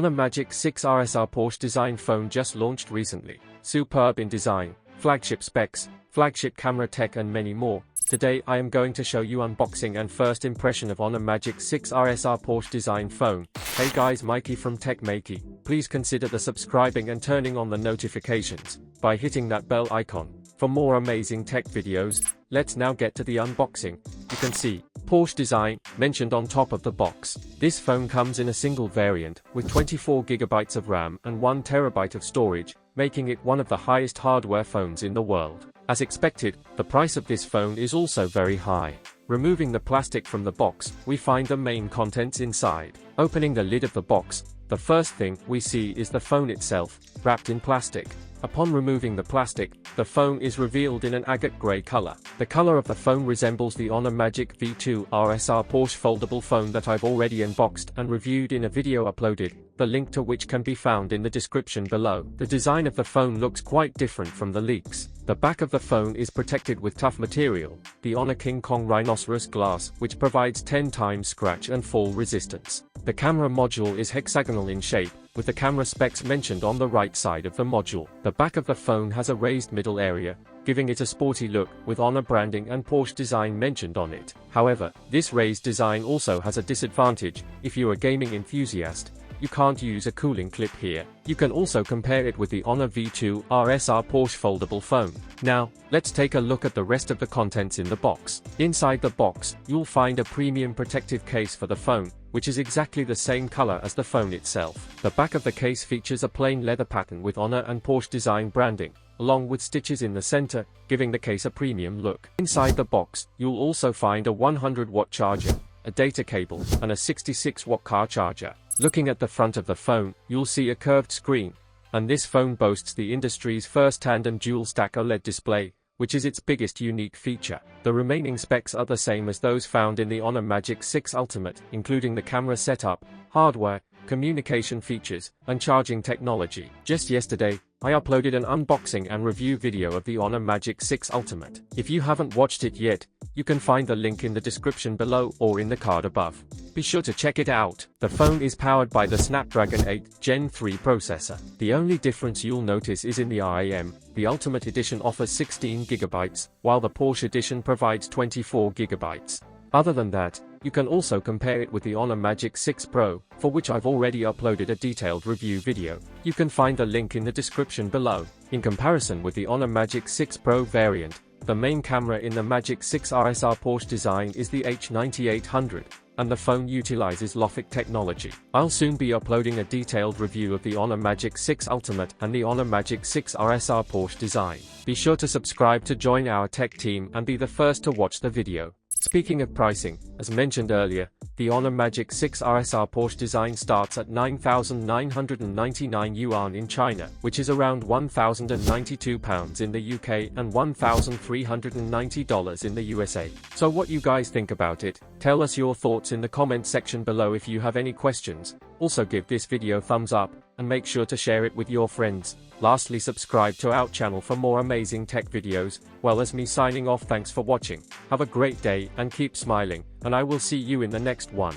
Honor Magic 6 RSR Porsche Design phone just launched recently. Superb in design, flagship specs, flagship camera tech and many more. Today I am going to show you unboxing and first impression of Honor Magic 6 RSR Porsche Design phone. Hey guys, Maiky from techmaiky. Please consider the subscribing and turning on the notifications by hitting that bell icon. For more amazing tech videos, let's now get to the unboxing. You can see Porsche Design mentioned on top of the box. This phone comes in a single variant with 24GB of RAM and 1TB of storage, making it one of the highest hardware phones in the world. As expected, the price of this phone is also very high. Removing the plastic from the box, we find the main contents inside. Opening the lid of the box, the first thing we see is the phone itself, wrapped in plastic. Upon removing the plastic, the phone is revealed in an agate grey color. The color of the phone resembles the Honor Magic V2 RSR Porsche foldable phone that I've already unboxed and reviewed in a video uploaded, the link to which can be found in the description below. The design of the phone looks quite different from the leaks. The back of the phone is protected with tough material, the Honor King Kong rhinoceros glass, which provides 10 times scratch and fall resistance. The camera module is hexagonal in shape, with the camera specs mentioned on the right side of the module. The back of the phone has a raised middle area, giving it a sporty look, with Honor branding and Porsche Design mentioned on it. However, this raised design also has a disadvantage. If you're a gaming enthusiast, you can't use a cooling clip here. You can also compare it with the Honor V2 RSR Porsche foldable phone. Now, let's take a look at the rest of the contents in the box. Inside the box, you'll find a premium protective case for the phone, which is exactly the same color as the phone itself. The back of the case features a plain leather pattern with Honor and Porsche Design branding, along with stitches in the center, giving the case a premium look. Inside the box, you'll also find a 100-watt charger, a data cable, and a 66-watt car charger. Looking at the front of the phone, you'll see a curved screen, and this phone boasts the industry's first tandem dual-stack OLED display, which is its biggest unique feature. The remaining specs are the same as those found in the Honor Magic 6 Ultimate, including the camera setup, hardware, communication features, and charging technology. Just yesterday, I uploaded an unboxing and review video of the Honor Magic 6 Ultimate. If you haven't watched it yet, you can find the link in the description below or in the card above. Be sure to check it out. The phone is powered by the Snapdragon 8 Gen 3 processor. The only difference you'll notice is in the RAM. The Ultimate Edition offers 16GB, while the Porsche Edition provides 24GB. Other than that, you can also compare it with the Honor Magic 6 Pro, for which I've already uploaded a detailed review video. You can find the link in the description below. In comparison with the Honor Magic 6 Pro variant, the main camera in the Magic 6 RSR Porsche Design is the H9800, and the phone utilizes Logic technology. I'll soon be uploading a detailed review of the Honor Magic 6 Ultimate and the Honor Magic 6 RSR Porsche Design. Be sure to subscribe to join our tech team and be the first to watch the video. Speaking of pricing, as mentioned earlier, the Honor Magic 6 RSR Porsche Design starts at 9,999 yuan in China, which is around £1,092 in the UK and $1,390 in the USA. So what you guys think about it? Tell us your thoughts in the comment section below. If you have any questions, also give this video thumbs up, and make sure to share it with your friends. Lastly, subscribe to our channel for more amazing tech videos. Well, as me signing off, thanks for watching. Have a great day and keep smiling, and I will see you in the next one.